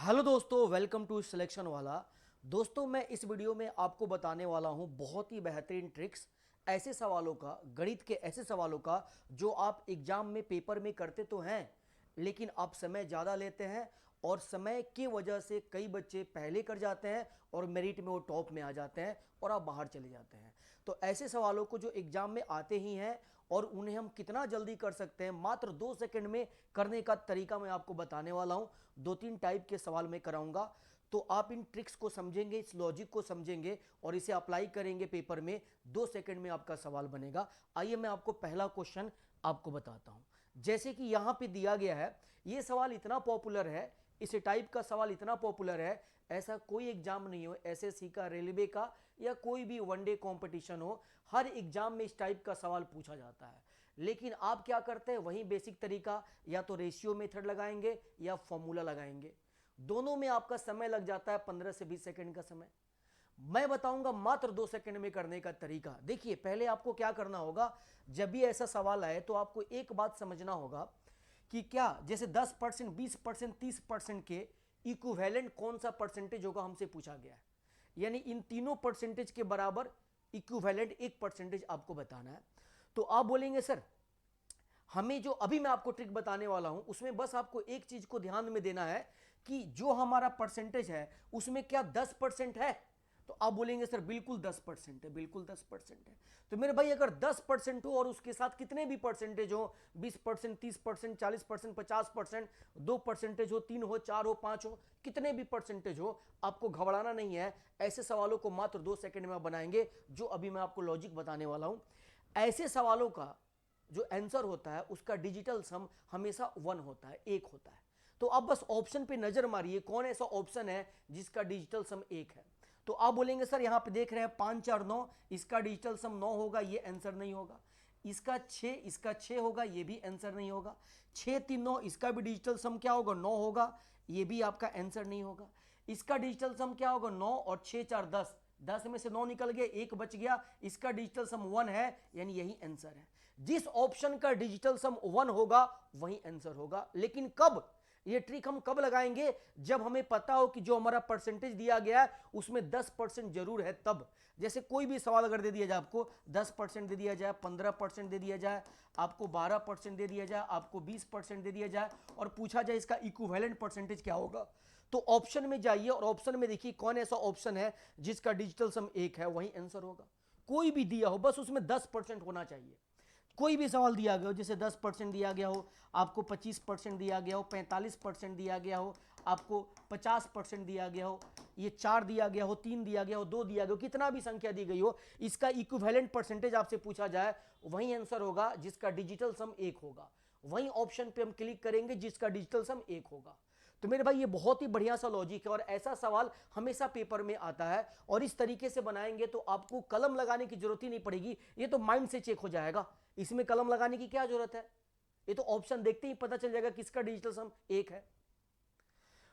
Hello दोस्तों, welcome to selection वाला। दोस्तों, मैं इस वीडियो में आपको बताने वाला हूं बहुत ही बेहतरीन ट्रिक्स ऐसे सवालों का, गणित के ऐसे सवालों का जो आप एग्जाम में पेपर में करते तो हैं, लेकिन आप समय ज़्यादा लेते हैं और समय की वजह से कई बच्चे पहले कर जाते हैं और मेरिट में वो टॉप में आ जाते हैं और आप बाहर चले जाते हैं। तो ऐसे सवालों को जो एग्जाम में आते ही हैं और उन्हें हम कितना जल्दी कर सकते हैं, मात्र 2 सेकंड में करने का तरीका मैं आपको बताने वाला हूं। 2-3 टाइप के सवाल मैं कराऊंगा, तो आप इन ट्रिक्स को समझेंगे, इस लॉजिक को समझेंगे और इसे अप्लाई करेंगे पेपर में। 2 सेकंड में आपका सवाल बनेगा। आइए मैं आपको पहला क्वेश्चन आपको बताता हूं। जैसे कि यहां पे दिया गया है, यह सवाल इतना पॉपुलर है, इस टाइप का सवाल इतना पॉपुलर है, ऐसा कोई एग्जाम नहीं हो, एसएससी का, रेलवे का या कोई भी वनडे कंपटीशन हो, हर एग्जाम में इस टाइप का सवाल पूछा जाता है। लेकिन आप क्या करते हैं, वही बेसिक तरीका, या तो रेशियो मेथड लगाएंगे या फॉर्मूला लगाएंगे। दोनों में आपका समय लग जाता है 15 से 20 सेकंड का समय। मैं बताऊंगा मात्र 2 सेकंड में करने का तरीका। देखिए, पहले आपको क्या करना होगा, जब भी ऐसा सवाल आए तो आपको एक बात समझना होगा कि क्या जैसे 10%, 20%, 30% के इक्विवेलेंट कौन सा परसेंटेज होगा, हमसे पूछा गया है। यानी इन तीनों परसेंटेज के बराबर इक्विवेलेंट एक परसेंटेज आपको बताना है। तो आप बोलेंगे सर, हमें जो अभी मैं आपको ट्रिक बताने वाला हूं उसमें बस आपको एक चीज को ध्यान में देना है कि जो हमारा परसेंटेज है उसमें क्या 10% है। तो आप बोलेंगे सर बिल्कुल 10% है, बिल्कुल 10% है। तो मेरे भाई, अगर 10% हो और उसके साथ कितने भी परसेंटेज हो, 20%, 30%, 40%, 50%, 2% हो, 3 हो, 4 हो, 5 हो, कितने भी परसेंटेज हो, आपको घबराना नहीं है। ऐसे सवालों को मात्र 2 सेकंड में बनाएंगे, जो अभी मैं आपको लॉजिक बताने वाला हूं। ऐसे सवालों का जो आंसर होता है उसका डिजिटल सम हमेशा 1 होता है, 1 होता है। तो आप बस ऑप्शन पे नजर मारिए, कौन ऐसा ऑप्शन है जिसका डिजिटल सम 1 है। तो आप बोलेंगे सर, यहां पे देख रहे हैं 5 4 9, इसका डिजिटल सम 9 होगा, ये आंसर नहीं होगा। इसका 6 होगा, ये भी आंसर नहीं होगा। 6 3 9, इसका भी डिजिटल सम क्या होगा, 9 होगा, ये भी आपका आंसर नहीं होगा। इसका डिजिटल सम क्या होगा, 9 और 6 4 10, 10 में से 9 निकल गया, 1 बच गया, इसका डिजिटल सम 1 है, यानी यही आंसर है। जिस ऑप्शन का डिजिटल सम 1 होगा वही आंसर होगा। लेकिन कब, ये ट्रिक हम कब लगाएंगे, जब हमें पता हो कि जो हमारा परसेंटेज दिया गया है उसमें 10% जरूर है। तब जैसे कोई भी सवाल अगर दे दिया जाए, आपको 10% दे दिया जाए, 15% दे दिया जाए, आपको 12% दे दिया जाए, आपको 20% दे दिया जाए और पूछा जाए इसका इक्विवेलेंट परसेंटेज क्या होगा, तो ऑप्शन में जाइए और ऑप्शन में देखिए कौन ऐसा ऑप्शन है जिसका डिजिटल सम 1 है, वही आंसर होगा। कोई भी दिया हो, बस उसमें 10% होना चाहिए। कोई भी सवाल दिया गया हो, जैसे 10% दिया गया हो, आपको 25% दिया गया हो, 45% दिया गया हो, आपको 50% दिया गया हो, ये 4 दिया गया हो, 3 दिया गया हो, 2 दिया गया हो, कितना भी संख्या दी गई हो, इसका इक्विवेलेंट परसेंटेज आपसे पूछा जाए, वही आंसर होगा जिसका डिजिटल सम 1 होगा। वही ऑप्शन पे हम क्लिक करेंगे जिसका डिजिटल सम 1 होगा। तो मेरे भाई, ये बहुत ही बढ़िया सा लॉजिक है और ऐसा सवाल हमेशा पेपर में आता है। और इस तरीके से बनाएंगे तो आपको कलम लगाने की जरूरत ही नहीं पड़ेगी, ये तो माइंड से चेक हो जाएगा। इसमें कलम लगाने की क्या जरूरत है, ये तो ऑप्शन देखते ही पता चल जाएगा किसका डिजिटल सम 1 है।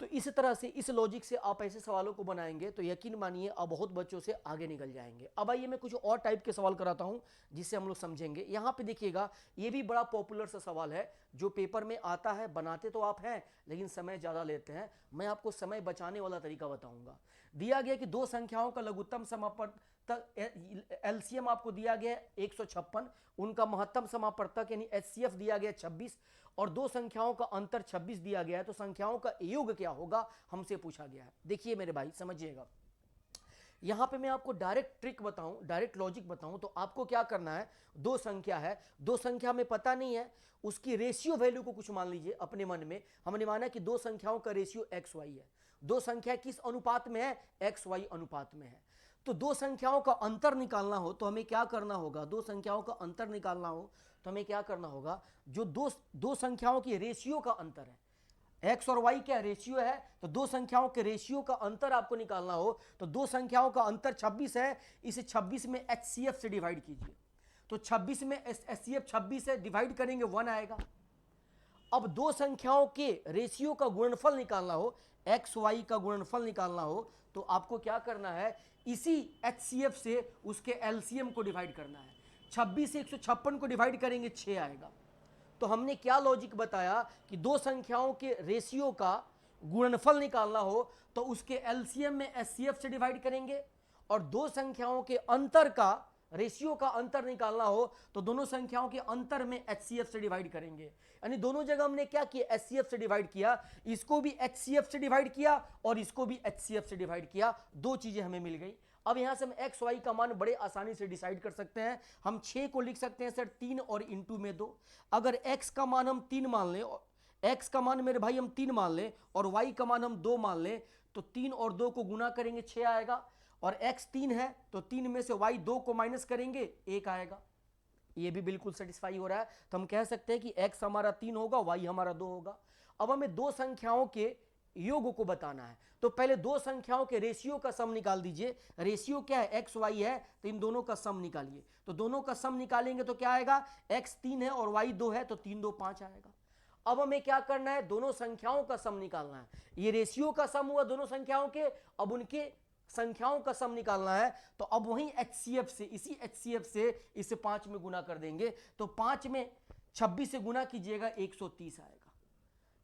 तो इस तरह से, इस लॉजिक से आप ऐसे सवालों को बनाएंगे तो यकीन मानिए आप बहुत बच्चों से आगे निकल जाएंगे। अब आइए मैं कुछ और टाइप के सवाल कराता हूं जिससे हम लोग समझेंगे। यहां पे देखिएगा, ये भी बड़ा पॉपुलर सा सवाल है जो पेपर में आता है। बनाते तो आप हैं लेकिन समय ज्यादा लेते हैं। मैं आपको समय बचाने वाला तरीका बताऊंगा। दिया गया कि दो संख्याओं का लघुत्तम समापवर्तक एलसीएम आपको दिया गया 156, उनका महत्तम समापवर्तक यानी एचसीएफ दिया गया 26 और दो संख्याओं का अंतर 26 दिया गया है। तो संख्याओं का योग क्या होगा, हमसे पूछा गया है। देखिए मेरे भाई, समझिएगा, यहां पे मैं आपको डायरेक्ट ट्रिक बताऊं, डायरेक्ट लॉजिक बताऊं, तो आपको क्या करना है, दो संख्या है, दो संख्या में पता नहीं है, उसकी रेशियो वैल्यू को कुछ मान लीजिए अपने मन में। हमने माना कि दो संख्याओं का रेशियो एक्स वाई है। दो संख्या किस अनुपात में है, एक्स वाई अनुपात में है। तो दो संख्याओं का अंतर निकालना हो तो हमें क्या करना होगा, दो संख्याओं का अंतर निकालना हो तो हमें क्या करना होगा, जो दो दो संख्याओं की रेशियो का अंतर है, एक्स और वाई क्या रेशियो है, तो दो संख्याओं के रेशियो का अंतर आपको निकालना हो तो दो संख्याओं का अंतर 26 है, इसे 26 में एचसीएफ से डिवाइड कीजिए। तो 26 में एचसीएफ 26 से डिवाइड करेंगे 1 आएगा। अब दो संख्याओं के रेशियो का गुणनफल निकालना हो, एक्स वाई का गुणनफल निकालना हो तो आपको क्या करना है, इसी एचसीएफ से उसके एलसीएम को डिवाइड करना है। 26 से 156 को डिवाइड करेंगे 6 आएगा। तो हमने क्या लॉजिक बताया कि दो संख्याओं के रेशियो का गुणनफल निकालना हो तो उसके एलसीएम में एचसीएफ से डिवाइड करेंगे, और दो संख्याओं के अंतर का, रेशियो का अंतर निकालना हो तो दोनों संख्याओं के अंतर में एचसीएफ से डिवाइड करेंगे। यानी दोनों जगह हमने क्या किया, एचसीएफ से डिवाइड किया, इसको भी एचसीएफ से डिवाइड किया और इसको भी एचसीएफ से डिवाइड किया, दो चीजें हमें मिल गई। अब यहां से हम एक्स वाई का मान बड़े आसानी से डिसाइड कर सकते हैं। हम 6 को लिख सकते हैं सर 3 और इंटू में 2। अगर एक्स का मान हम 3 मान लें, एक्स का मान मेरे भाई हम 3 मान लें और वाई का मान हम 2 मान लें, तो 3 और 2 को गुना करेंगे 6 आएगा, और x 3 है तो 3 में से y 2 को माइनस करेंगे 1 आएगा। ये भी बिल्कुल सेटिस्फाई हो रहा है, तो हम कह सकते हैं कि x हमारा 3 होगा, y हमारा 2 होगा। अब हमें दो संख्याओं के योग को बताना है, तो पहले दो संख्याओं के रेशियो का सम निकाल दीजिए। रेशियो क्या है, एक्स वाई है, तो इन दोनों का सम निकालिए। तो दोनों का सम निकालेंगे तो क्या आएगा, x 3 है और y 2 है, तो 3 2 5 आएगा। अब हमें क्या करना है, दोनों संख्याओं का सम निकालना है। ये रेशियो का सम हुआ दोनों संख्याओं के, अब उनके संख्याओं का सम निकालना है, तो अब वहीं एचसीएफ से, इसी एचसीएफ से इसे 5 में गुना कर देंगे, तो 5 में 26 से गुना कीजिएगा 130 आएगा।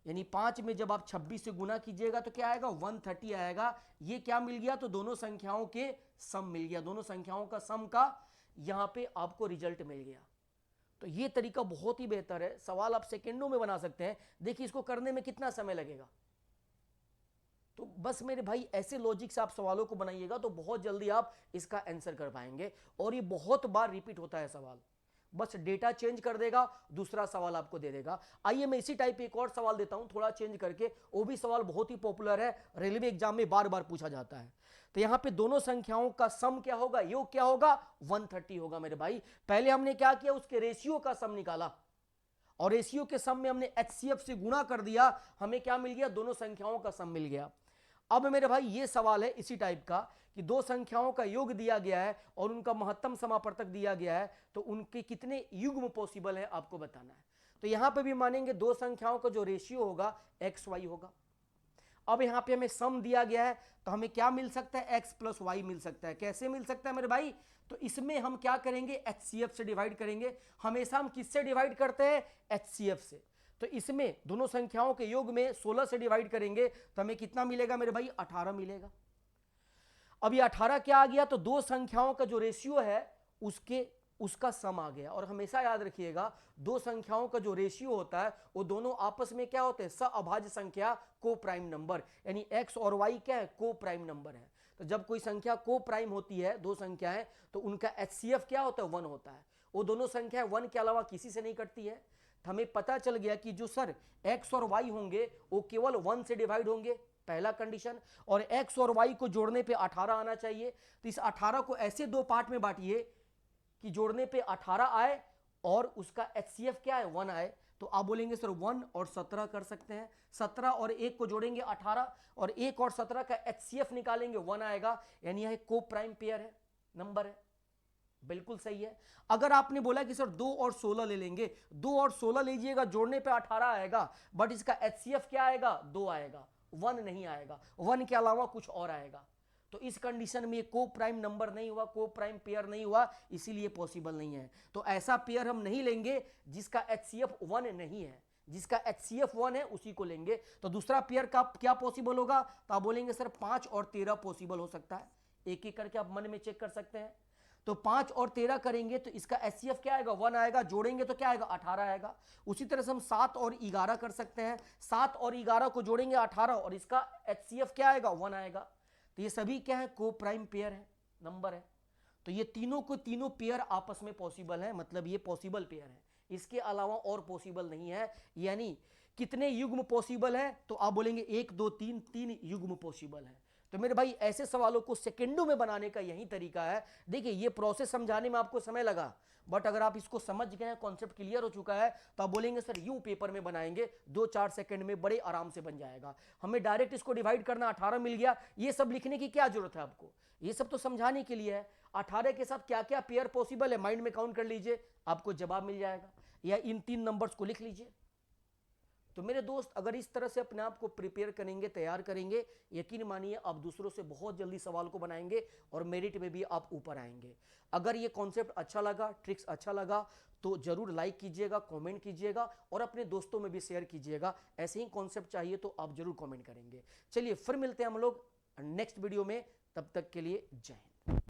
यानी 5 में जब आप 26 से गुना कीजिएगा तो क्या आएगा, 130 आएगा। ये क्या मिल गया, तो दोनों संख्याओं के सम मिल गया, दोनों संख्याओं का सम का यहां पे आपको रिजल्ट मिल गया। तो ये तरीका बहुत ही बेहतर है, सवाल आप सेकेंडों में बना सकते हैं। देखिए इसको करने में कितना समय लगेगा, तो बस मेरे भाई ऐसे लॉजिक से आप सवालों को बनाइएगा तो बहुत जल्दी आप इसका आंसर कर पाएंगे। और ये बहुत बार रिपीट होता है सवाल, बस डेटा चेंज कर देगा, दूसरा सवाल आपको दे देगा। आइए मैं इसी टाइप एक और सवाल देता हूं थोड़ा चेंज करके, वो भी सवाल बहुत ही पॉपुलर है, रेलवे एग्जाम में बार बार पूछा जाता है। तो यहां पे दोनों संख्याओं का सम क्या होगा, योग क्या होगा, 130 होगा मेरे भाई। पहले हमने क्या किया, उसके रेशियो का सम निकाला, और रेशियो के सम में हमने एचसीएफ से गुणा कर दिया, हमें क्या मिल गया, दोनों संख्याओं का सम मिल गया। अब मेरे भाई ये सवाल है इसी टाइप का कि दो संख्याओं का योग दिया गया है और उनका महत्तम समापवर्तक दिया गया है, तो उनके कितने युग्म पॉसिबल है आपको बताना है। तो यहां पे भी मानेंगे दो संख्याओं का जो रेशियो होगा एक्स वाई होगा। अब यहां पे हमें सम दिया गया है, तो हमें क्या मिल सकता है, एक्स प्लस वाई मिल सकता है। कैसे मिल सकता है मेरे भाई, तो इसमें हम क्या करेंगे, एचसीएफ से डिवाइड करेंगे। हमेशा हम किससे डिवाइड करते हैं, एचसीएफ से। तो इसमें दोनों संख्याओं के योग में 16 से डिवाइड करेंगे तो हमें कितना मिलेगा मेरे भाई, 18 मिलेगा। अब ये 18 क्या आ गया, तो दो संख्याओं का जो रेशियो है उसका सम आ गया। और हमेशा याद रखिएगा दो संख्याओं का जो रेशियो होता है वो दोनों आपस में क्या होते हैं, सअभाज्य संख्या, को प्राइम नंबर। यानी एक्स और वाई क्या है, को प्राइम नंबर है। तो जब कोई संख्या को प्राइम होती है, दो संख्याएं, तो उनका एचसीएफ क्या होता है, 1 होता है। वो दोनों संख्याएं 1 के अलावा किसी से नहीं कटती है। हमें पता चल गया कि जो सर x और y होंगे वो केवल 1 से डिवाइड होंगे, पहला कंडीशन। और x और y को जोड़ने पे 18 आना चाहिए। तो इस 18 को ऐसे दो पार्ट में बांटिए कि जोड़ने पे 18 आए और उसका एचसीएफ क्या है, 1 आए। तो आप बोलेंगे सर 1 और 17 कर सकते हैं, 17 और 1 को जोड़ेंगे 18, और 1 और 17 का एचसीएफ निकालेंगे 1 आएगा। यानी यह को प्राइम पेयर है, नंबर है, बिल्कुल सही है। अगर आपने बोला कि सर 2 और 16 ले लेंगे, 2 और 16 लीजिएगा, जोड़ने पे 18 आएगा, बट इसका एचसीएफ क्या आएगा, 2 आएगा, 1 नहीं आएगा, 1 के अलावा कुछ और आएगा। तो इस कंडीशन में को प्राइम नंबर नहीं हुआ, को प्राइम पेयर नहीं हुआ, इसीलिए पॉसिबल नहीं है। तो ऐसा पेयर हम नहीं लेंगे जिसका एचसीएफ 1 नहीं है, जिसका एचसीएफ 1 है उसी को लेंगे। तो दूसरा पेयर का क्या पॉसिबल होगा, तो आप बोलेंगे सर 5 और 13 पॉसिबल हो सकता है। एक एक करके आप मन में चेक कर सकते हैं। तो 5 और 13 करेंगे तो इसका एचसीएफ क्या आएगा, 1 आएगा, जोड़ेंगे तो क्या आएगा, 18 आएगा। उसी तरह से हम 7 और 11 कर सकते हैं, 7 और 11 को जोड़ेंगे 18 और इसका एचसीएफ क्या आएगा, 1 आएगा। तो ये सभी क्या है, को प्राइम पेयर है, नंबर है। तो ये तीनों को तीनों पेयर आपस में पॉसिबल है, मतलब ये पॉसिबल पेयर है, इसके अलावा और पॉसिबल नहीं है। यानी कितने युग्म पॉसिबल है, तो आप बोलेंगे 1 2 3, 3 युग्म पॉसिबल है। तो मेरे भाई ऐसे सवालों को सेकंडों में बनाने का यही तरीका है। देखिए ये प्रोसेस समझाने में आपको समय लगा, बट अगर आप इसको समझ गए हैं, कॉन्सेप्ट क्लियर हो चुका है, तो आप बोलेंगे सर यूं पेपर में बनाएंगे 2-4 सेकंड में बड़े आराम से बन जाएगा। हमें डायरेक्ट इसको डिवाइड करना, 18 मिल गया, ये सब लिखने की क्या जरूरत है आपको, ये सब तो समझाने के लिए है। 18 के साथ क्या क्या पेयर पॉसिबल है माइंड में काउंट कर लीजिए, आपको जवाब मिल जाएगा, या इन 3 नंबर्स को लिख लीजिए। तो मेरे दोस्त अगर इस तरह से अपने आप को प्रिपेयर करेंगे, तैयार करेंगे, यकीन मानिए आप दूसरों से बहुत जल्दी सवाल को बनाएंगे और मेरिट में भी आप ऊपर आएंगे। अगर ये कॉन्सेप्ट अच्छा लगा, ट्रिक्स अच्छा लगा, तो जरूर लाइक कीजिएगा, कमेंट कीजिएगा और अपने दोस्तों में भी शेयर कीजिएगा। ऐसे ही कॉन्सेप्ट चाहिए तो आप जरूर कमेंट करेंगे। चलिए फिर मिलते हैं हम लोग नेक्स्ट वीडियो में, तब तक के लिए जय हिंद।